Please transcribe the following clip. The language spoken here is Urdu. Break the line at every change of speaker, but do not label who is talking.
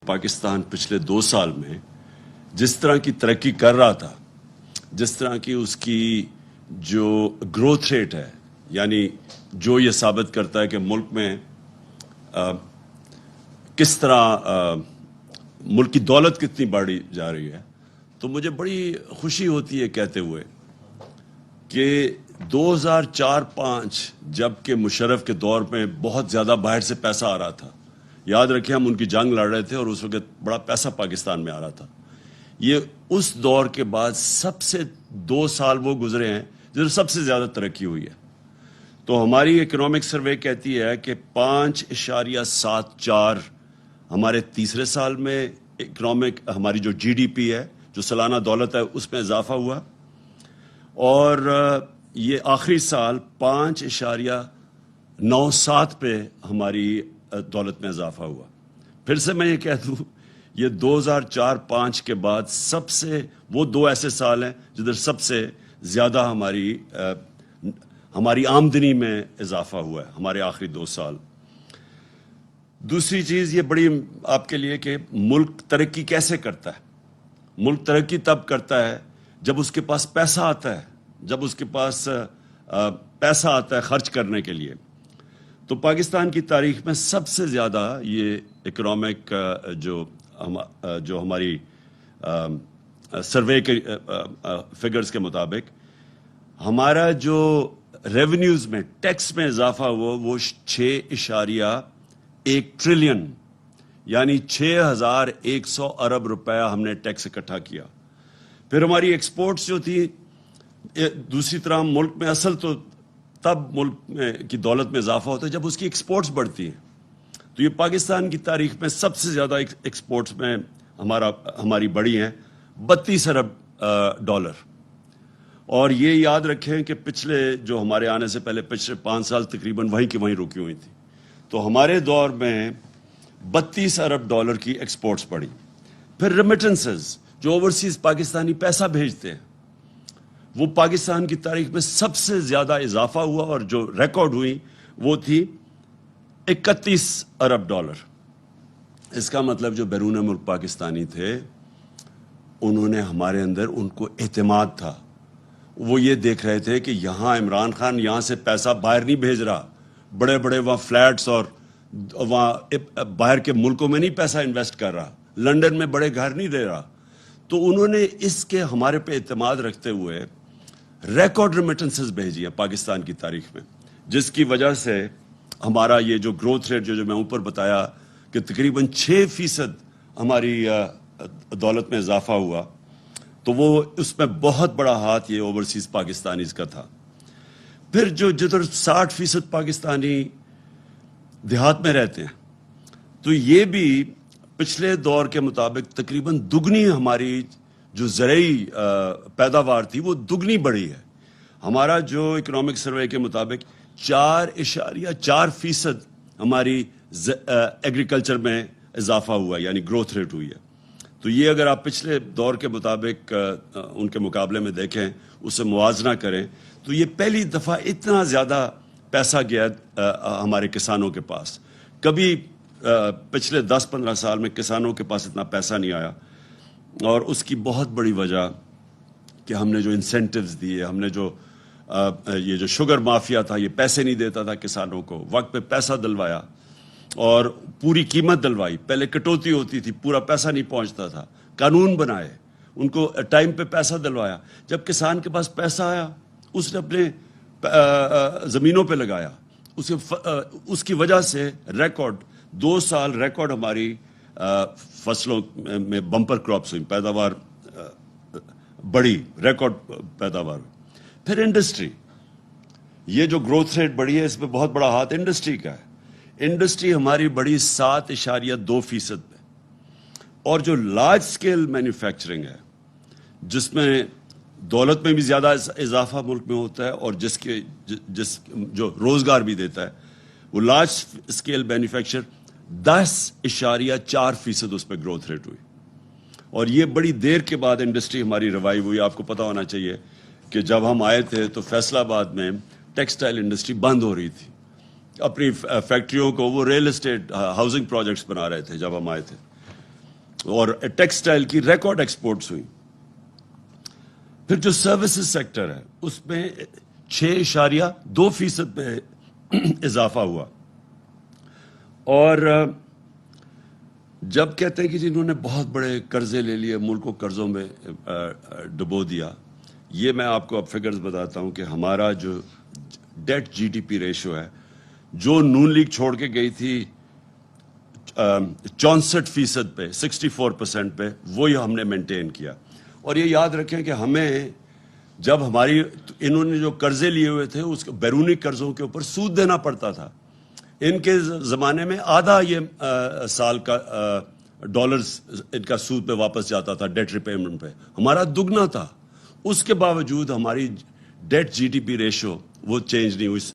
پاکستان پچھلے 2 سال میں جس طرح کی ترقی کر رہا تھا، جس طرح کی اس کی جو گروتھ ریٹ ہے، یعنی جو یہ ثابت کرتا ہے کہ ملک میں کس طرح ملک کی دولت کتنی بڑھی جا رہی ہے، تو مجھے بڑی خوشی ہوتی ہے کہتے ہوئے کہ 2004-05 جب کہ مشرف کے دور میں بہت زیادہ باہر سے پیسہ آ رہا تھا، یاد رکھیں ہم ان کی جنگ لڑ رہے تھے اور اس وقت بڑا پیسہ پاکستان میں آ رہا تھا، یہ اس دور کے بعد سب سے 2 سال وہ گزرے ہیں جس سب سے زیادہ ترقی ہوئی ہے۔ تو ہماری اکنامک سروے کہتی ہے کہ 5.74 ہمارے تیسرے سال میں اکنامک ہماری جو جی ڈی پی ہے، جو سالانہ دولت ہے، اس میں اضافہ ہوا، اور یہ آخری سال 5.97 پہ ہماری دولت میں اضافہ ہوا۔ پھر سے میں یہ کہہ دوں، یہ 2004-05 کے بعد سب سے وہ 2 ایسے سال ہیں جدھر سب سے زیادہ ہماری آمدنی میں اضافہ ہوا ہے، ہمارے آخری 2 سال۔ دوسری چیز یہ بڑی آپ کے لیے کہ ملک ترقی کیسے کرتا ہے؟ ملک ترقی تب کرتا ہے جب اس کے پاس پیسہ آتا ہے، جب اس کے پاس پیسہ آتا ہے خرچ کرنے کے لیے۔ تو پاکستان کی تاریخ میں سب سے زیادہ یہ اکنامک جو ہماری سروے کے فگرز کے مطابق ہمارا جو ریونیوز میں ٹیکس میں اضافہ ہوا وہ 6.1 ٹریلین یعنی 6100 ارب روپیہ ہم نے ٹیکس اکٹھا کیا۔ پھر ہماری ایکسپورٹس جو تھی، دوسری طرح ملک میں اصل تو تب ملک کی دولت میں اضافہ ہوتا ہے جب اس کی ایکسپورٹس بڑھتی ہیں، تو یہ پاکستان کی تاریخ میں سب سے زیادہ ایکسپورٹس میں ہماری بڑھی ہیں 32 ارب ڈالر۔ اور یہ یاد رکھیں کہ پچھلے جو ہمارے آنے سے پہلے پچھلے 5 سال تقریباً وہیں کی وہیں رکی ہوئی تھی، تو ہمارے دور میں 32 ارب ڈالر کی ایکسپورٹس بڑھی۔ پھر ریمیٹنسز جو اوورسیز پاکستانی پیسہ بھیجتے ہیں، وہ پاکستان کی تاریخ میں سب سے زیادہ اضافہ ہوا، اور جو ریکارڈ ہوئی وہ تھی 31 ارب ڈالر۔ اس کا مطلب جو بیرون ملک پاکستانی تھے انہوں نے ہمارے اندر، ان کو اعتماد تھا، وہ یہ دیکھ رہے تھے کہ یہاں عمران خان یہاں سے پیسہ باہر نہیں بھیج رہا، بڑے بڑے وہاں فلیٹس اور وہاں باہر کے ملکوں میں نہیں پیسہ انویسٹ کر رہا، لنڈن میں بڑے گھر نہیں دے رہا۔ تو انہوں نے اس کے ہمارے پہ اعتماد رکھتے ہوئے ریکارڈ ریمیٹنسز بھیجی ہیں پاکستان کی تاریخ میں، جس کی وجہ سے ہمارا یہ جو گروتھ ریٹ جو میں اوپر بتایا کہ تقریباً 6% ہماری دولت میں اضافہ ہوا، تو وہ اس میں بہت بڑا ہاتھ یہ اوورسیز پاکستانیز کا تھا۔ پھر جدھر 60% پاکستانی دیہات میں رہتے ہیں، تو یہ بھی پچھلے دور کے مطابق تقریباً دگنی ہماری جو زرعی پیداوار تھی وہ دگنی بڑھی ہے۔ ہمارا جو اکنامک سروے کے مطابق 4.4% ہماری ایگریکلچر میں اضافہ ہوا، یعنی گروتھ ریٹ ہوئی ہے۔ تو یہ اگر آپ پچھلے دور کے مطابق ان کے مقابلے میں دیکھیں، اسے موازنہ کریں، تو یہ پہلی دفعہ اتنا زیادہ پیسہ گیا ہمارے کسانوں کے پاس۔ کبھی پچھلے 10-15 سال میں کسانوں کے پاس اتنا پیسہ نہیں آیا، اور اس کی بہت بڑی وجہ کہ ہم نے جو انسینٹیوز دیے، ہم نے جو یہ جو شوگر مافیا تھا، یہ پیسے نہیں دیتا تھا کسانوں کو، وقت پہ پیسہ دلوایا اور پوری قیمت دلوائی۔ پہلے کٹوتی ہوتی تھی، پورا پیسہ نہیں پہنچتا تھا، قانون بنائے، ان کو ٹائم پہ پیسہ دلوایا۔ جب کسان کے پاس پیسہ آیا، اس نے اپنے زمینوں پہ لگایا، اس کی وجہ سے ریکارڈ 2 سال ریکارڈ ہماری فصلوں میں بمپر کراپس ہوئی، پیداوار بڑی، ریکارڈ پیداوار ہوئی۔ پھر انڈسٹری، یہ جو گروتھ ریٹ بڑھی ہے اس میں بہت بڑا ہاتھ انڈسٹری کا ہے۔ انڈسٹری ہماری بڑی 7.2% پہ، اور جو لارج سکیل مینوفیکچرنگ ہے، جس میں دولت میں بھی زیادہ اضافہ ملک میں ہوتا ہے اور جو روزگار بھی دیتا ہے، وہ لارج سکیل مینوفیکچر 10.4% اس پہ گروتھ ریٹ ہوئی۔ اور یہ بڑی دیر کے بعد انڈسٹری ہماری ریوائیو ہوئی۔ آپ کو پتہ ہونا چاہیے کہ جب ہم آئے تھے تو فیصل آباد میں ٹیکسٹائل انڈسٹری بند ہو رہی تھی، اپنی فیکٹریوں کو وہ ریل اسٹیٹ ہاؤسنگ پروجیکٹس بنا رہے تھے جب ہم آئے تھے۔ اور ٹیکسٹائل کی ریکارڈ ایکسپورٹس ہوئی. پھر جو سروسز سیکٹر ہے اس میں 6.2% پہ اضافہ ہوا. اور جب کہتے ہیں کہ جنہوں نے بہت بڑے قرضے لے لیے, ملک کو قرضوں میں ڈبو دیا, یہ میں آپ کو اب فگرز بتاتا ہوں کہ ہمارا جو debt G D P ratio ہے, جو نون لیگ چھوڑ کے گئی تھی 64% پہ, 64% پہ, وہی ہم نے مینٹین کیا. اور یہ یاد رکھیں کہ ہمیں جب ہماری انہوں نے جو قرضے لیے ہوئے تھے اس بیرونی قرضوں کے اوپر سود دینا پڑتا تھا. ان کے زمانے میں آدھا یہ سال کا ڈالرز ان کا سود پہ واپس جاتا تھا ڈیٹ ریپیمنٹ پہ, ہمارا دگنا تھا. اس کے باوجود ہماری debt G D P ratio وہ چینج نہیں ہوئی.